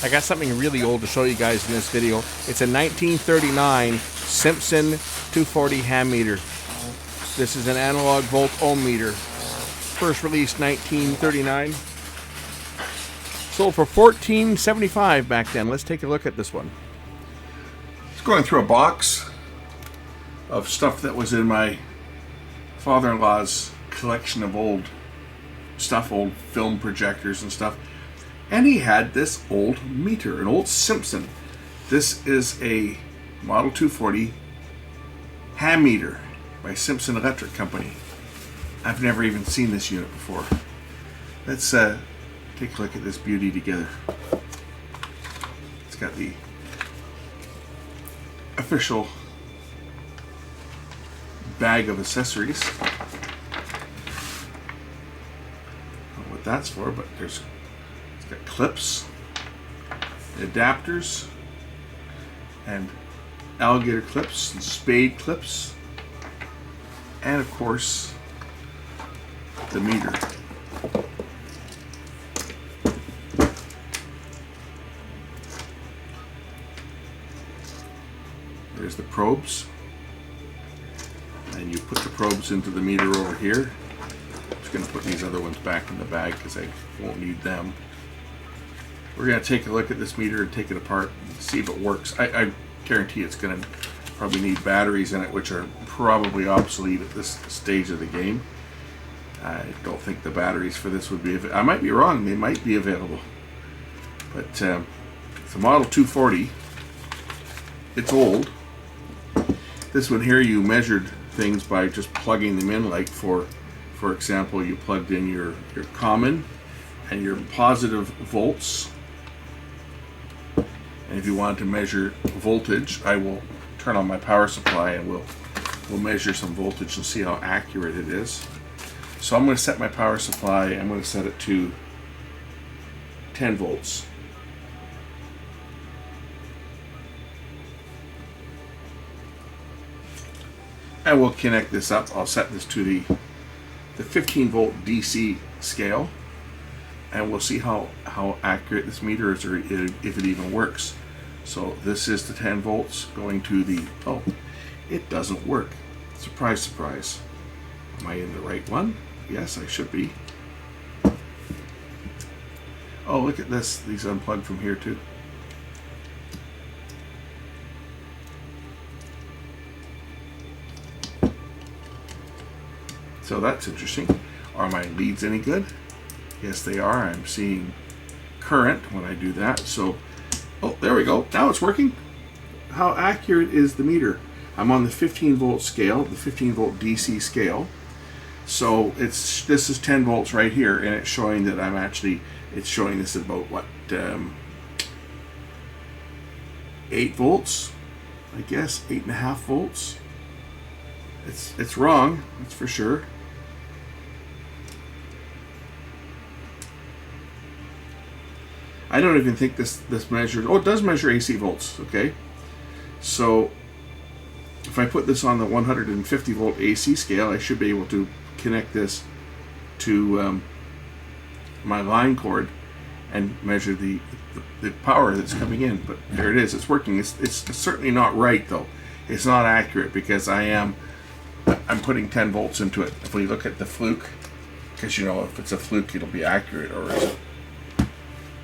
I got something really old to show you guys in this video. It's a 1939 Simpson 240 ham meter. This is an analog volt ohm meter. First released 1939. Sold for $14.75 back then. Let's take a look at this one. It's going through a box of stuff that was in my father-in-law's collection of old stuff, old film projectors and stuff. And he had this old meter, an old Simpson. This is a Model 240 ham meter by Simpson Electric Company. I've never even seen this unit before. Let's take a look at this beauty together. It's got the official bag of accessories. I don't know what that's for, but it's got clips, adapters, and alligator clips and spade clips, and of course the meter. There's the probes, and you put the probes into the meter over here. I'm just going to put these other ones back in the bag because I won't need them. We're going to take a look at this meter and take it apart and see if it works. I guarantee it's going to probably need batteries in it, which are probably obsolete at this stage of the game. I don't think the batteries for this would be available. I might be wrong, they might be available. But it's a Model 240. It's old. This one here, you measured things by just plugging them in, like for example, you plugged in your common and your positive volts. And if you want to measure voltage, I will turn on my power supply and we'll measure some voltage and see how accurate it is. So I'm going to set my power supply, I'm going to set it to 10 volts. And we'll connect this up. I'll set this to the 15 volt DC scale, and we'll see how accurate this meter is, or if it even works. So this is the 10 volts going to the, oh, it doesn't work. Surprise, surprise. Am I in the right one? Yes, I should be. Oh, look at this. These unplugged from here too. So that's interesting. Are my leads any good? Yes, they are. I'm seeing current when I do that. So, oh, there we go. Now it's working. How accurate is the meter? I'm on the 15 volt scale, the 15 volt DC scale. So this is 10 volts right here, and it's showing that it's showing this at about what, 8 volts, I guess, 8.5 volts. It's wrong, that's for sure. I don't even think this measures. Oh, it does measure AC volts. Okay, so if I put this on the 150 volt AC scale, I should be able to connect this to my line cord and measure the power that's coming in. But there it is. It's working. It's certainly not right though. It's not accurate because I'm putting 10 volts into it. If we look at the fluke, because you know if it's a fluke, it'll be accurate, or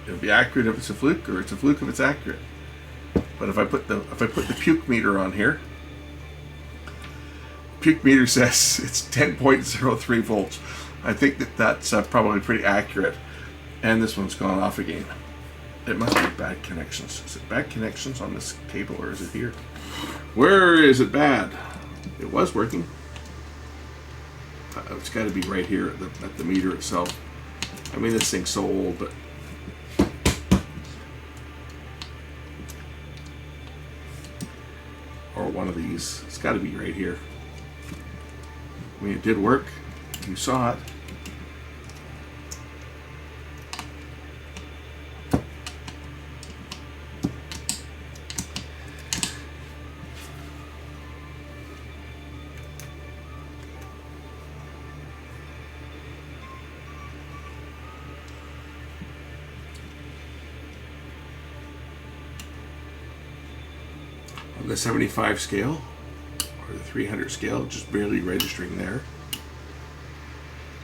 it'll be accurate if it's a fluke, or it's a fluke if it's accurate. But if I put the puke meter on here, puke meter says it's 10.03 volts. I think that's probably pretty accurate. And this one's gone off again. It must be bad connections. Is it bad connections on this cable, or is it here? Where is it bad? It was working. It's got to be right here at the meter itself. I mean, this thing's so old, but or one of these. It's got to be right here. I mean, it did work. You saw it. On the 75 scale, or the 300 scale, just barely registering there.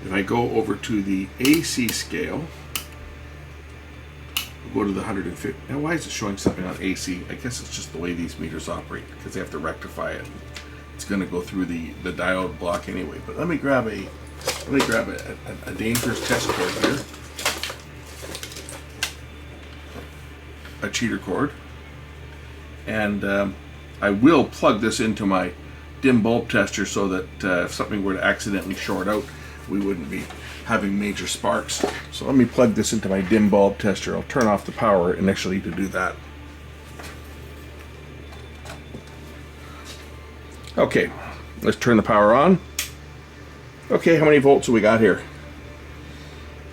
If I go over to the AC scale, we'll go to the 150. Now, why is it showing something on AC? I guess it's just the way these meters operate, because they have to rectify it. It's going to go through the diode block anyway. But let me grab a dangerous test cord here, a cheater cord, and I will plug this into my dim bulb tester so that if something were to accidentally short out, we wouldn't be having major sparks. So let me plug this into my dim bulb tester. I'll turn off the power initially to do that. Okay, let's turn the power on. Okay, how many volts do we got here?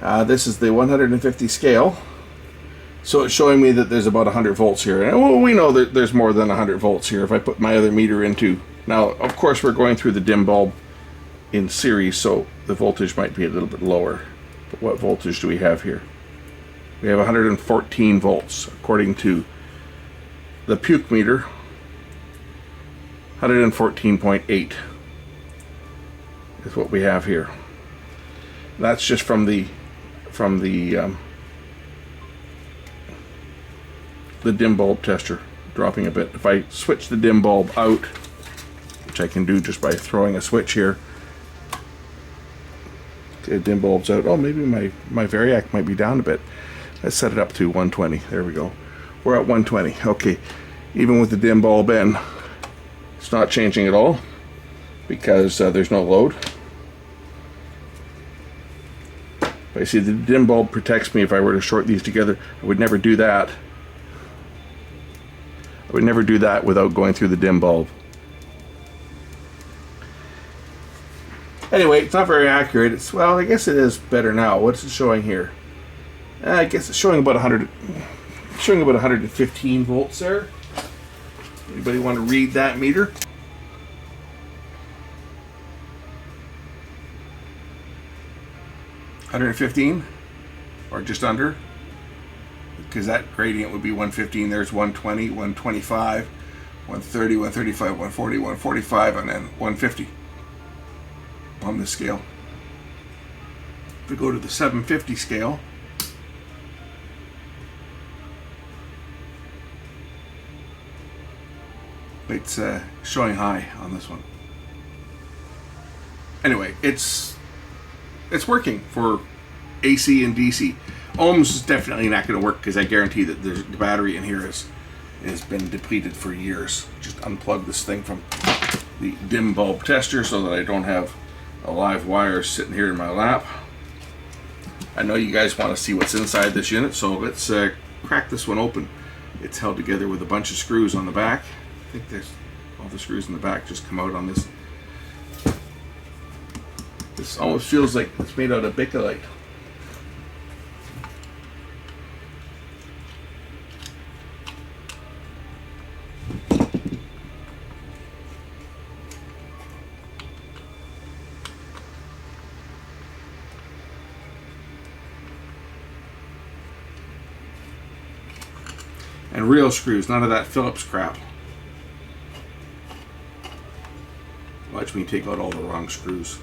This is the 150 scale. So it's showing me that there's about 100 volts here. And well, we know that there's more than 100 volts here if I put my other meter into. Now, of course, we're going through the dim bulb in series, so the voltage might be a little bit lower. But what voltage do we have here? We have 114 volts, according to the puke meter. 114.8 is what we have here. That's just from the dim bulb tester dropping a bit. If I switch the dim bulb out, which I can do just by throwing a switch here, okay, dim bulb's out. Oh, maybe my variac might be down a bit. Let's set it up to 120. There we go. We're at 120. Okay, even with the dim bulb in, it's not changing at all because there's no load. But you see, the dim bulb protects me if I were to short these together. I would never do that. I would never do that without going through the dim bulb. Anyway, it's not very accurate. It's, well, I guess it is better now. What's it showing here? I guess it's showing about 115 volts there. Anybody want to read that meter? $115 or just under, because that gradient would be 115. There's 120, 125, 130, 135, 140, 145, and then 150 on this scale. If we go to the 750 scale, it's showing high on this one. Anyway, it's working for AC and DC. Ohms is definitely not going to work because I guarantee that the battery in here has been depleted for years. Just unplug this thing from the dim bulb tester so that I don't have a live wire sitting here in my lap. I know you guys want to see what's inside this unit, so let's crack this one open. It's held together with a bunch of screws on the back. I think there's all the screws in the back just come out on this. This almost feels like it's made out of Bakelite. And real screws, none of that Phillips crap. Watch me take out all the wrong screws.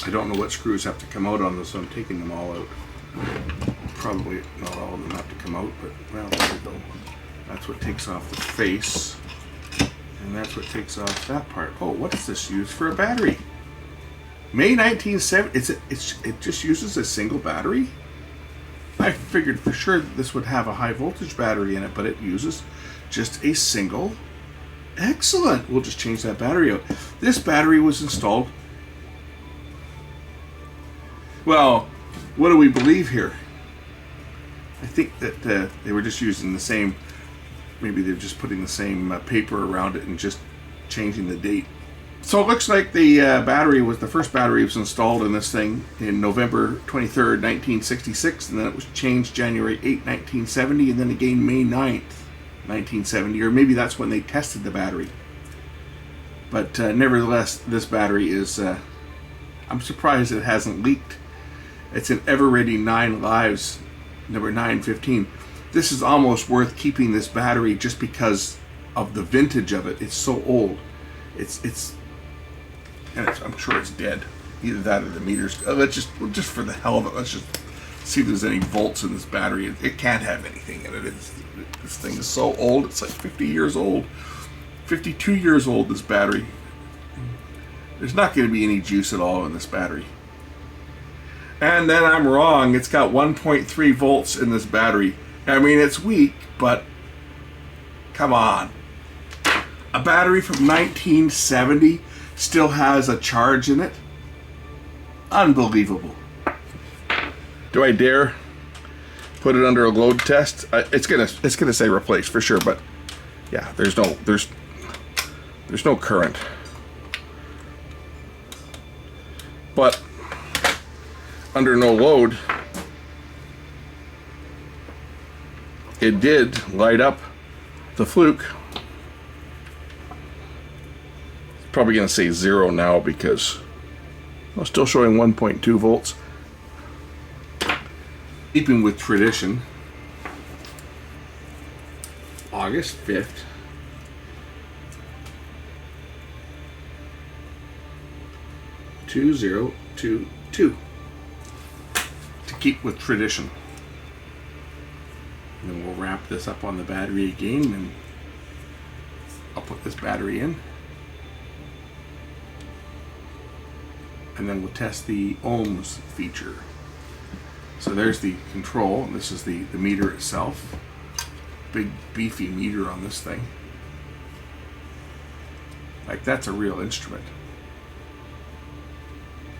I don't know what screws have to come out on this, so I'm taking them all out. Probably not all of them have to come out, but well, there we go. That's what takes off the face, and that's what takes off that part. Oh, what is this used for a battery? May 1970. It just uses a single battery? I figured for sure that this would have a high voltage battery in it, but it uses just a single. Excellent. We'll just change that battery out. This battery was installed. Well, what do we believe here? I think that they were just using the same, maybe they're just putting the same paper around it and just changing the date. So it looks like the the first battery was installed in this thing in November 23rd, 1966, and then it was changed January 8, 1970, and then again May 9th, 1970, or maybe that's when they tested the battery. But nevertheless, this battery is, I'm surprised it hasn't leaked. It's an Ever-Ready 9 Lives, number 915. This is almost worth keeping, this battery, just because of the vintage of it. It's so old. I'm sure it's dead. Either that or the meters. Let's just for the hell of it, let's just see if there's any volts in this battery. It can't have anything in it. This thing is so old. It's like 50 years old. 52 years old, this battery. There's not going to be any juice at all in this battery. And then I'm wrong. It's got 1.3 volts in this battery. I mean, it's weak, but come on. A battery from 1970 still has a charge in it? Unbelievable. Do I dare put it under a load test? It's gonna say replace for sure, but yeah, there's no current. But under no load, it did light up the fluke. Probably going to say 0 now because I'm still showing 1.2 volts. Keeping with tradition, August 5th, 2022. To keep with tradition. And then we'll wrap this up on the battery again, and I'll put this battery in. And then we'll test the ohms feature. So there's the control, and this is the meter itself. Big beefy meter on this thing. Like, that's a real instrument.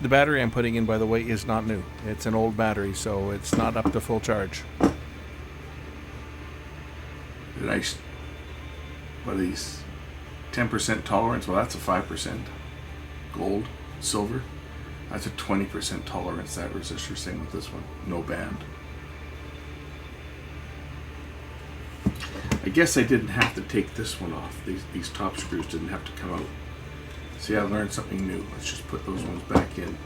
The battery I'm putting in, by the way, is not new. It's an old battery, so it's not up to full charge. Nice. What are these? 10% tolerance? Well, that's a 5%. Gold, silver. That's a 20% tolerance, that resistor. Same with this one. No band. I guess I didn't have to take this one off. These top screws didn't have to come out. See, I learned something new. Let's just put those ones back in.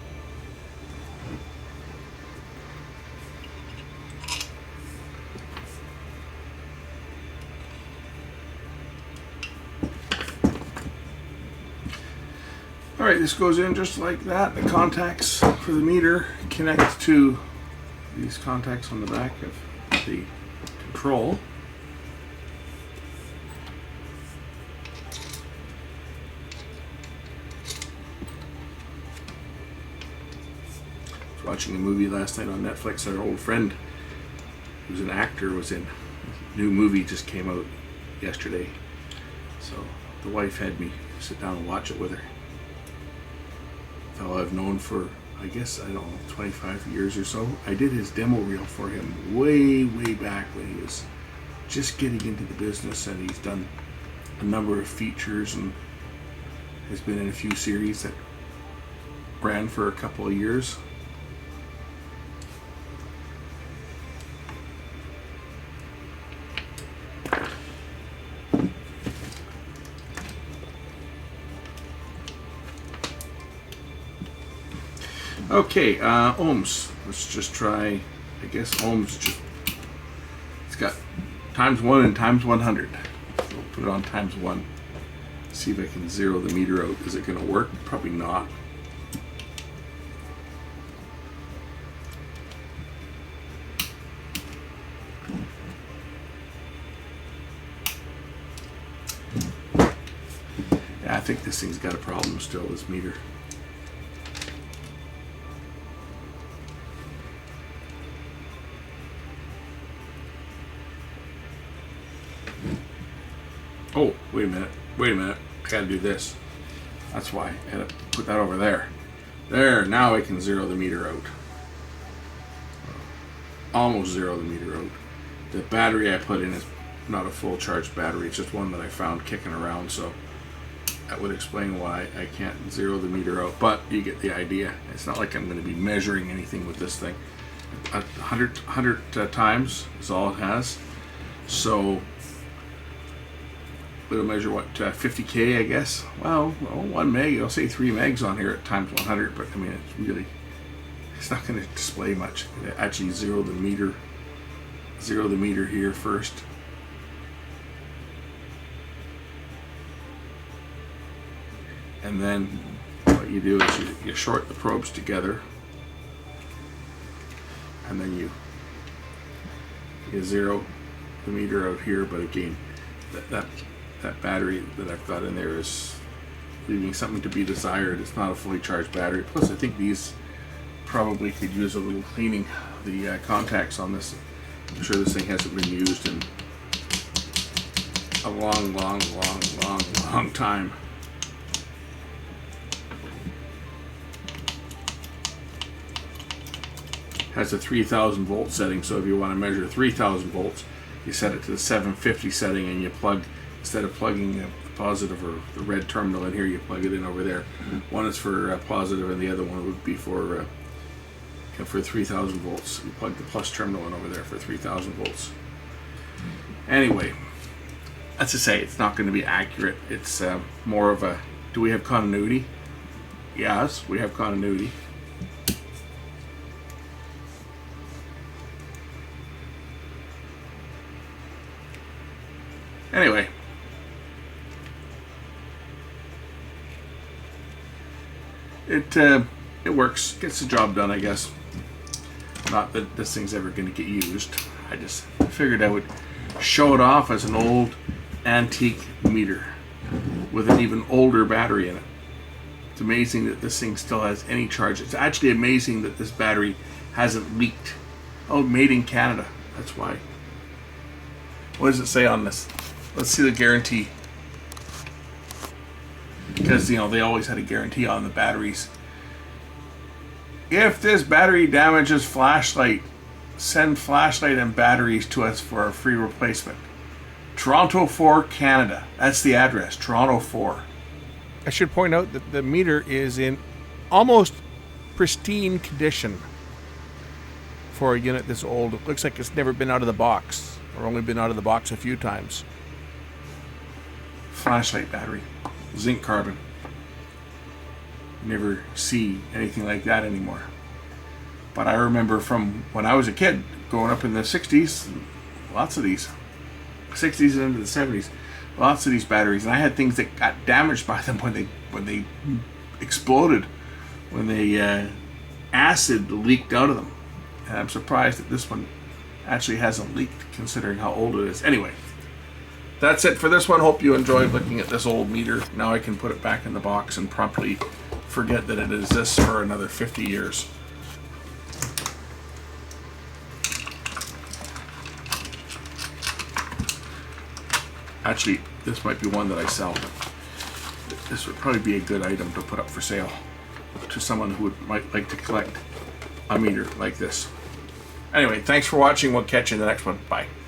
Alright, this goes in just like that. The contacts for the meter connect to these contacts on the back of the control. I was watching a movie last night on Netflix. Our old friend, who's an actor, was in. A new movie just came out yesterday. So the wife had me sit down and watch it with her. Fellow I've known for, I guess, I don't know, 25 years or so. I did his demo reel for him way back when he was just getting into the business, and he's done a number of features and has been in a few series that ran for a couple of years. Okay, ohms. Let's just try, I guess ohms just, it's got times 1 and times 100. So we'll put it on times 1. See if I can zero the meter out. Is it going to work? Probably not. Yeah, I think this thing's got a problem still, this meter. Oh, wait a minute. I gotta do this. That's why. I gotta put that over there. There, now I can zero the meter out. Almost zero the meter out. The battery I put in is not a full charged battery. It's just one that I found kicking around, so that would explain why I can't zero the meter out, but you get the idea. It's not like I'm going to be measuring anything with this thing. 100 times is all it has. So it'll measure what, 50K, I guess. Well, 1 meg, I'll say 3 megs on here at times 100, but I mean, it's not going to display much. Actually zero the meter here first. And then what you do is you short the probes together, and then you zero the meter out here. But again, that battery that I've got in there is leaving something to be desired. It's not a fully charged battery. Plus, I think these probably could use a little cleaning. The contacts on this, I'm sure this thing hasn't been used in a long time. Has a 3000 volt setting, so if you want to measure 3000 volts, you set it to the 750 setting, and you plug, instead of plugging a positive or the red terminal in here, you plug it in over there. One is for positive, and the other one would be for 3000 volts. You plug the plus terminal in over there for 3000 volts. Anyway, that's to say, it's not going to be accurate. It's more of a, do we have continuity? Yes, we have continuity. Anyway, it works, gets the job done, I guess. Not that this thing's ever going to get used. I just figured I would show it off as an old antique meter with an even older battery in it. It's amazing that this thing still has any charge. It's actually amazing that this battery hasn't leaked. Oh, made in Canada. That's why. What does it say on this? Let's see the guarantee. Because, you know, they always had a guarantee on the batteries. If this battery damages flashlight, send flashlight and batteries to us for a free replacement. Toronto 4, Canada. That's the address, Toronto 4. I should point out that the meter is in almost pristine condition for a unit this old. It looks like it's never been out of the box, or only been out of the box a few times. Flashlight battery, zinc carbon. Never see anything like that anymore. But I remember from when I was a kid, growing up in the 60s, lots of these. 60s and into the 70s, lots of these batteries. And I had things that got damaged by them when they exploded, when the acid leaked out of them. And I'm surprised that this one actually hasn't leaked, considering how old it is. Anyway, that's it for this one. Hope you enjoyed looking at this old meter. Now I can put it back in the box and promptly forget that it exists for another 50 years. Actually, this might be one that I sell. This would probably be a good item to put up for sale to someone who might like to collect a meter like this. Anyway, thanks for watching. We'll catch you in the next one. Bye.